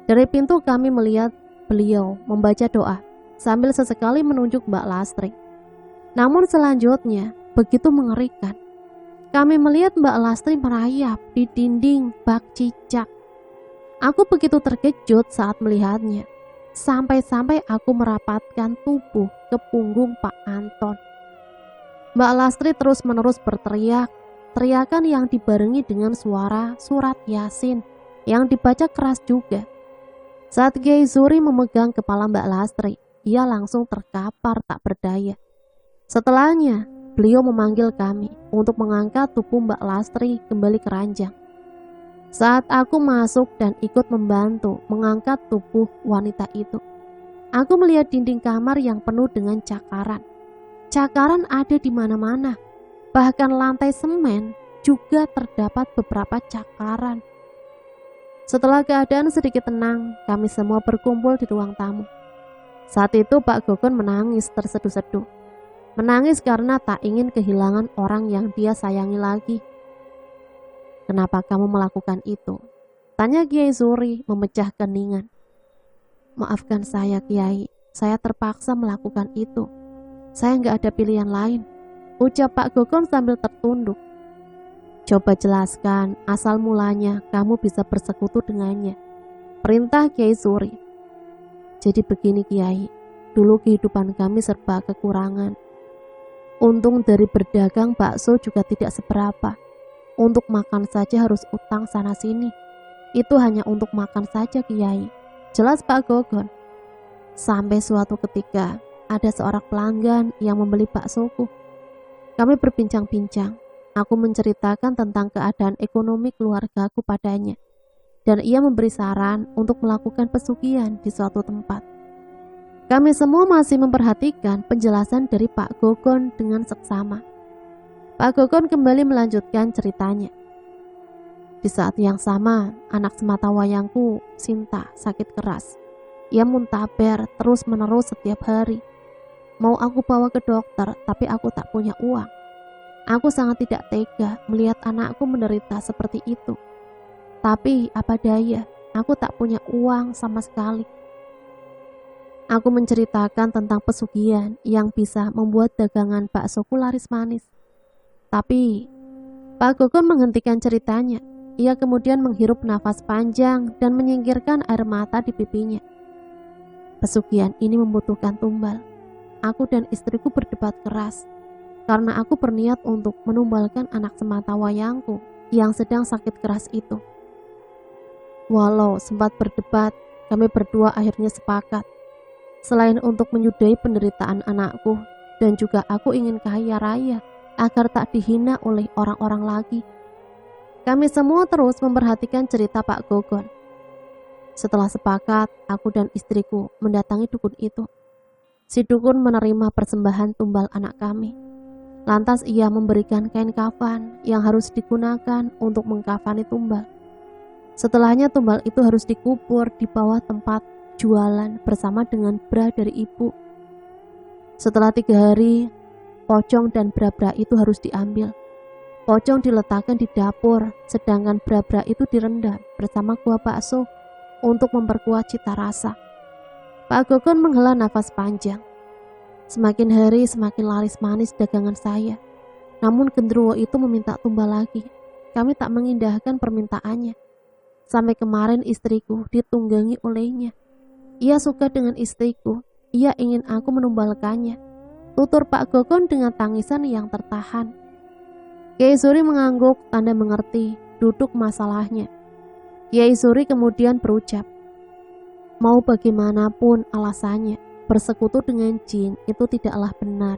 Dari pintu kami melihat beliau membaca doa sambil sesekali menunjuk Mbak Lastri. Namun selanjutnya begitu mengerikan. Kami melihat Mbak Lastri merayap di dinding bak cicak. Aku begitu terkejut saat melihatnya. Sampai-sampai aku merapatkan tubuh ke punggung Pak Anton. Mbak Lastri terus-menerus berteriak, teriakan yang dibarengi dengan suara surat Yasin yang dibaca keras juga. Saat Kiai Zuri memegang kepala Mbak Lastri, ia langsung terkapar tak berdaya. Setelahnya, beliau memanggil kami untuk mengangkat tubuh Mbak Lastri kembali ke ranjang. Saat aku masuk dan ikut membantu mengangkat tubuh wanita itu, aku melihat dinding kamar yang penuh dengan cakaran. Cakaran ada di mana-mana, bahkan lantai semen juga terdapat beberapa cakaran. Setelah keadaan sedikit tenang, kami semua berkumpul di ruang tamu. Saat itu Pak Gogon menangis terseduh-seduh. Menangis karena tak ingin kehilangan orang yang dia sayangi lagi. "Kenapa kamu melakukan itu?" tanya Kiai Zuri memecah keningan. "Maafkan saya Kiai, saya terpaksa melakukan itu. Saya nggak ada pilihan lain," ucap Pak Gogon sambil tertunduk. "Coba jelaskan asal mulanya kamu bisa bersekutu dengannya," perintah Kiai Zuri. "Jadi begini Kiai, dulu kehidupan kami serba kekurangan. Untung dari berdagang bakso juga tidak seberapa. Untuk makan saja harus utang sana sini. Itu hanya untuk makan saja Kiai," jelas Pak Gogon. "Sampai suatu ketika ada seorang pelanggan yang membeli baksoku. Kami berbincang-bincang. Aku menceritakan tentang keadaan ekonomi keluargaku padanya, dan ia memberi saran untuk melakukan pesugihan di suatu tempat. Kami semua masih memperhatikan penjelasan dari Pak Gogon dengan seksama. Pak Gogon kembali melanjutkan ceritanya. Di saat yang sama, anak sematawayangku, Sinta, sakit keras. Ia muntaber terus-menerus setiap hari. Mau aku bawa ke dokter, tapi aku tak punya uang. Aku sangat tidak tega melihat anakku menderita seperti itu. Tapi apa daya, aku tak punya uang sama sekali. Aku menceritakan tentang pesugihan yang bisa membuat dagangan baksoku laris manis. Tapi Pak Gogon menghentikan ceritanya. Ia kemudian menghirup nafas panjang dan menyingkirkan air mata di pipinya. Pesugihan ini membutuhkan tumbal. Aku dan istriku berdebat keras karena aku berniat untuk menumbalkan anak sematawayangku yang sedang sakit keras itu. Walau sempat berdebat, kami berdua akhirnya sepakat. Selain untuk menyudahi penderitaan anakku, dan juga aku ingin kaya raya agar tak dihina oleh orang-orang lagi. Kami semua terus memperhatikan cerita Pak Gogon. Setelah sepakat, aku dan istriku mendatangi dukun itu. Si dukun menerima persembahan tumbal anak kami. Lantas ia memberikan kain kafan yang harus digunakan untuk mengkafani tumbal. Setelahnya tumbal itu harus dikubur di bawah tempat jualan bersama dengan bra dari ibu. Setelah 3 hari, pocong dan bra-bra itu harus diambil. Pocong diletakkan di dapur, sedangkan bra-bra itu direndam bersama kuah bakso untuk memperkuat cita rasa. Pak Gogon menghela nafas panjang. Semakin hari semakin laris manis dagangan saya. Namun genderuwo itu meminta tumbal lagi. Kami tak mengindahkan permintaannya. Sampai kemarin istriku ditunggangi olehnya. Ia suka dengan istriku. Ia ingin aku menumbalkannya, tutur Pak Gogon dengan tangisan yang tertahan. Kiai Zuri mengangguk tanda mengerti duduk masalahnya. Kiai Zuri kemudian berucap, "Mau bagaimanapun alasannya, bersekutu dengan jin itu tidaklah benar.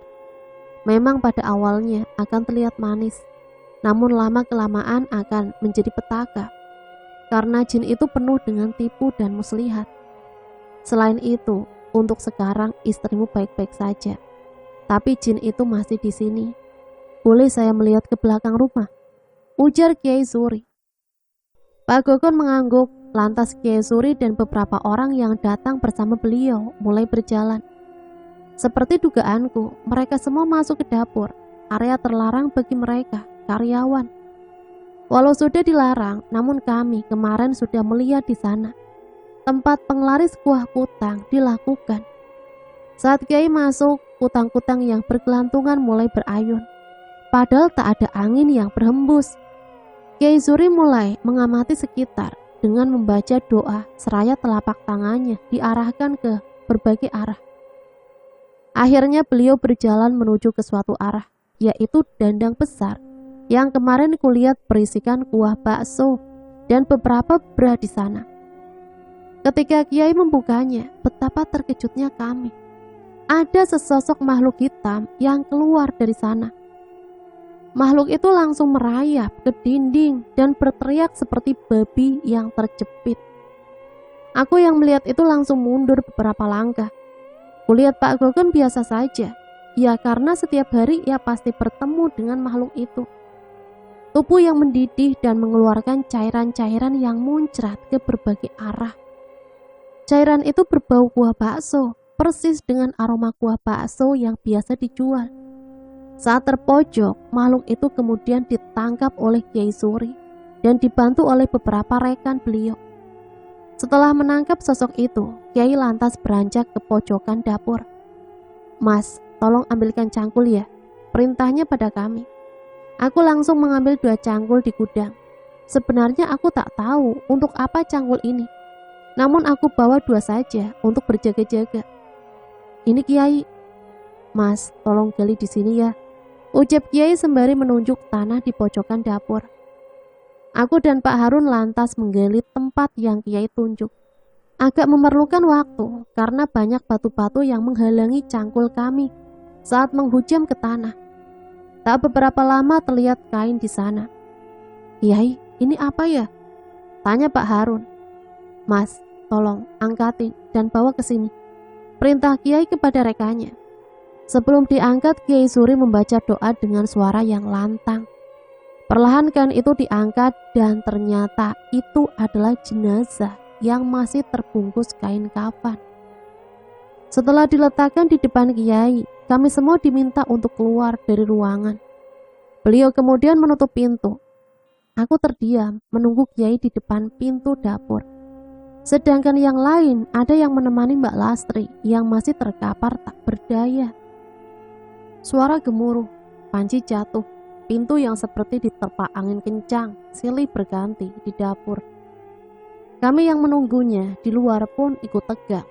Memang pada awalnya akan terlihat manis, namun lama-kelamaan akan menjadi petaka. Karena jin itu penuh dengan tipu dan muslihat. Selain itu, untuk sekarang istrimu baik-baik saja. Tapi jin itu masih di sini. Boleh saya melihat ke belakang rumah?" ujar Kiai Zuri. Pak Gogon mengangguk. Lantas Kiai Zuri dan beberapa orang yang datang bersama beliau mulai berjalan. Seperti dugaanku, mereka semua masuk ke dapur, area terlarang bagi mereka, karyawan. Walau sudah dilarang, namun kami kemarin sudah melihat di sana. Tempat penglaris kuah kutang dilakukan. Saat Kiai masuk, kutang-kutang yang bergelantungan mulai berayun. Padahal tak ada angin yang berhembus. Kiai Zuri mulai mengamati sekitar dengan membaca doa seraya telapak tangannya diarahkan ke berbagai arah. Akhirnya beliau berjalan menuju ke suatu arah. yaitu dandang besar yang kemarin kulihat berisikan kuah bakso dan beberapa beras di sana. Ketika Kiai membukanya, betapa terkejutnya kami. Ada sesosok makhluk hitam yang keluar dari sana. Makhluk itu langsung merayap ke dinding dan berteriak seperti babi yang terjepit. Aku yang melihat itu langsung mundur beberapa langkah. Kulihat Pak Gogon biasa saja. Ya karena setiap hari ia pasti bertemu dengan makhluk itu. Tubuh yang mendidih dan mengeluarkan cairan-cairan yang muncrat ke berbagai arah. Cairan itu berbau kuah bakso, persis dengan aroma kuah bakso yang biasa dijual. Saat terpojok, makhluk itu kemudian ditangkap oleh Kiai Suri dan dibantu oleh beberapa rekan beliau. Setelah menangkap sosok itu, Kiai lantas beranjak ke pojokan dapur. "Mas, tolong ambilkan cangkul ya," perintahnya pada kami. Aku langsung mengambil 2 cangkul di gudang. Sebenarnya aku tak tahu untuk apa cangkul ini. Namun aku bawa 2 saja untuk berjaga-jaga. "Ini Kiai." "Mas, tolong gali di sini ya," ucap Kiai sembari menunjuk tanah di pojokan dapur. Aku dan Pak Harun lantas menggali tempat yang Kiai tunjuk. Agak memerlukan waktu karena banyak batu-batu yang menghalangi cangkul kami saat menghujam ke tanah. Tak beberapa lama terlihat kain di sana. "Kiai, ini apa ya?" tanya Pak Harun. "Mas, tolong angkatin dan bawa ke sini," perintah Kiai kepada rekannya. Sebelum diangkat, Kiai Suri membaca doa dengan suara yang lantang. Perlahan kain itu diangkat dan ternyata itu adalah jenazah yang masih terbungkus kain kafan. Setelah diletakkan di depan Kiai, kami semua diminta untuk keluar dari ruangan. Beliau kemudian menutup pintu. Aku terdiam menunggu Kiai di depan pintu dapur. Sedangkan yang lain ada yang menemani Mbak Lastri yang masih terkapar tak berdaya. Suara gemuruh, panci jatuh, pintu yang seperti diterpa angin kencang silih berganti di dapur. Kami yang menunggunya di luar pun ikut tegang.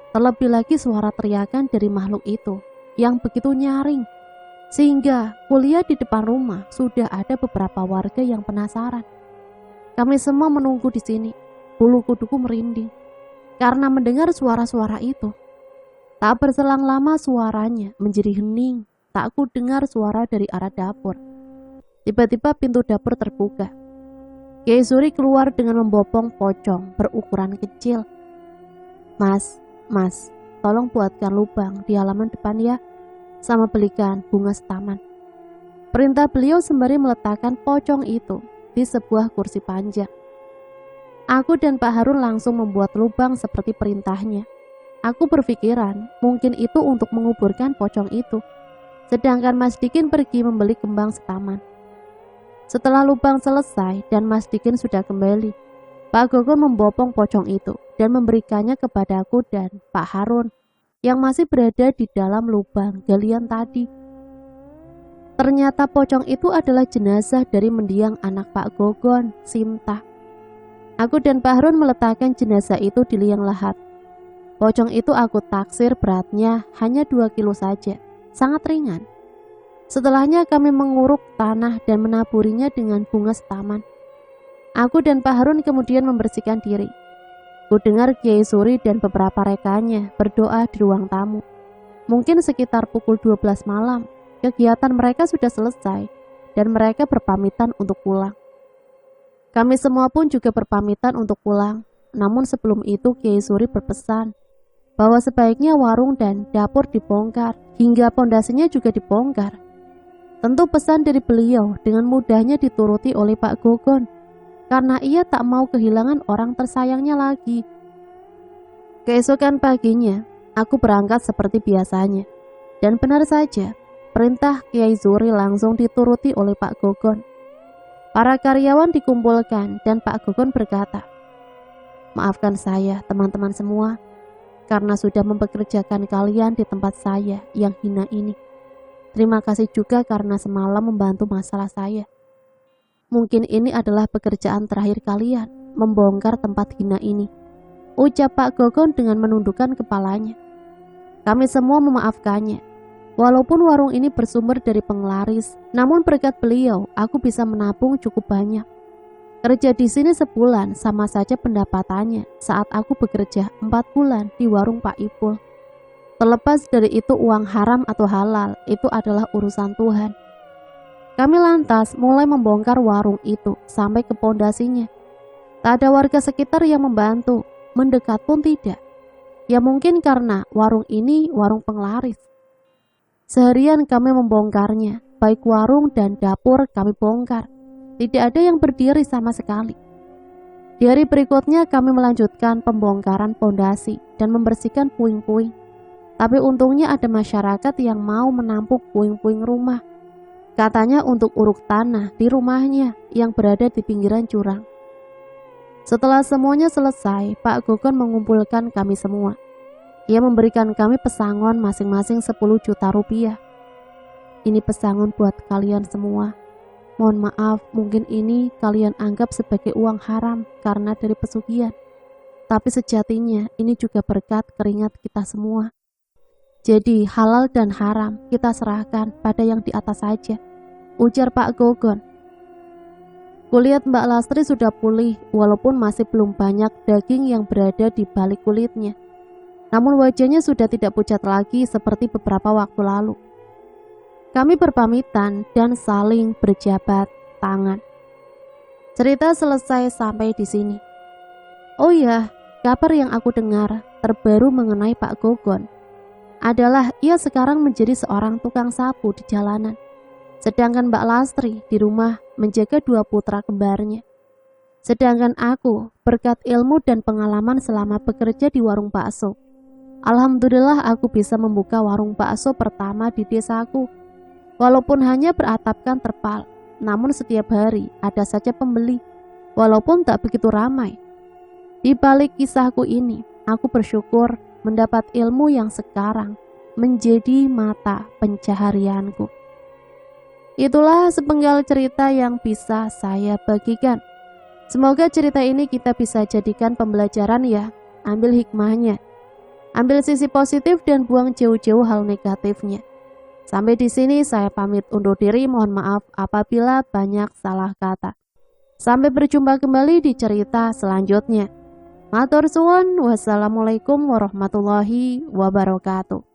Terlebih lagi suara teriakan dari makhluk itu yang begitu nyaring, sehingga kulihat di depan rumah sudah ada beberapa warga yang penasaran. Kami semua menunggu di sini, bulu kuduku merinding karena mendengar suara-suara itu. Tak berselang lama suaranya menjadi hening, tak ku dengar suara dari arah dapur. Tiba-tiba pintu dapur terbuka. Kiai Suri keluar dengan membopong pocong berukuran kecil. Mas, tolong buatkan lubang di halaman depan ya, sama belikan bunga setaman," perintah beliau sembari meletakkan pocong itu di sebuah kursi panjang. Aku dan Pak Harun langsung membuat lubang seperti perintahnya. Aku berpikiran mungkin itu untuk menguburkan pocong itu, sedangkan Mas Dikin pergi membeli kembang setaman. Setelah lubang selesai dan Mas Dikin sudah kembali, Pak Gogon membopong pocong itu dan memberikannya kepadaku dan Pak Harun yang masih berada di dalam lubang galian tadi. Ternyata pocong itu adalah jenazah dari mendiang anak Pak Gogon, Sinta. Aku dan Pak Harun meletakkan jenazah itu di liang lahat. Pocong itu aku taksir beratnya hanya 2 kilo saja, sangat ringan. Setelahnya kami menguruk tanah dan menaburinya dengan bunga setaman. Aku dan Pak Harun kemudian membersihkan diri. Ku dengar Kiai Suri dan beberapa rekannya berdoa di ruang tamu. Mungkin sekitar pukul 12 malam, kegiatan mereka sudah selesai dan mereka berpamitan untuk pulang. Kami semua pun juga berpamitan untuk pulang. Namun sebelum itu Kiai Suri berpesan bahwa sebaiknya warung dan dapur dibongkar hingga pondasinya juga dibongkar. Tentu pesan dari beliau dengan mudahnya dituruti oleh Pak Gogon, karena ia tak mau kehilangan orang tersayangnya lagi. Keesokan paginya, aku berangkat seperti biasanya. Dan benar saja, perintah Kiai Suri langsung dituruti oleh Pak Gogon. Para karyawan dikumpulkan dan Pak Gogon berkata, "Maafkan saya teman-teman semua, karena sudah mempekerjakan kalian di tempat saya yang hina ini. Terima kasih juga karena semalam membantu masalah saya. Mungkin ini adalah pekerjaan terakhir kalian, membongkar tempat hina ini," ucap Pak Gogon dengan menundukkan kepalanya. Kami semua memaafkannya. Walaupun warung ini bersumber dari penglaris, namun berkat beliau, aku bisa menabung cukup banyak. Kerja di sini sebulan sama saja pendapatannya saat aku bekerja 4 bulan di warung Pak Ipul. Terlepas dari itu uang haram atau halal, itu adalah urusan Tuhan. Kami lantas mulai membongkar warung itu sampai ke pondasinya. Tak ada warga sekitar yang membantu, mendekat pun tidak. Ya mungkin karena warung ini warung penglaris. Seharian kami membongkarnya, baik warung dan dapur kami bongkar. Tidak ada yang berdiri sama sekali. Di hari berikutnya kami melanjutkan pembongkaran pondasi dan membersihkan puing-puing. Tapi untungnya ada masyarakat yang mau menampung puing-puing rumah. Katanya untuk uruk tanah di rumahnya yang berada di pinggiran jurang. Setelah semuanya selesai, Pak Gogon mengumpulkan kami semua. Ia memberikan kami pesangon masing-masing 10 juta rupiah. Ini pesangon buat kalian semua. Mohon maaf, mungkin ini kalian anggap sebagai uang haram karena dari pesugihan. Tapi sejatinya ini juga berkat keringat kita semua. Jadi halal dan haram kita serahkan pada yang di atas saja, ujar Pak Gogon. Kulihat Mbak Lastri sudah pulih walaupun masih belum banyak daging yang berada di balik kulitnya. Namun wajahnya sudah tidak pucat lagi seperti beberapa waktu lalu. Kami berpamitan dan saling berjabat tangan. Cerita selesai sampai di sini. Oh iya, kabar yang aku dengar terbaru mengenai Pak Gogon adalah ia sekarang menjadi seorang tukang sapu di jalanan. Sedangkan Mbak Lastri di rumah menjaga 2 putra kembarnya. Sedangkan aku berkat ilmu dan pengalaman selama bekerja di warung bakso, alhamdulillah aku bisa membuka warung bakso pertama di desaku. Walaupun hanya beratapkan terpal, namun setiap hari ada saja pembeli, walaupun tak begitu ramai. Di balik kisahku ini, aku bersyukur mendapat ilmu yang sekarang menjadi mata pencaharianku. Itulah sepenggal cerita yang bisa saya bagikan. Semoga cerita ini kita bisa jadikan pembelajaran ya, ambil hikmahnya. Ambil sisi positif dan buang jauh-jauh hal negatifnya. Sampai di sini saya pamit undur diri, mohon maaf apabila banyak salah kata. Sampai berjumpa kembali di cerita selanjutnya. Matur suwun, wassalamualaikum warahmatullahi wabarakatuh.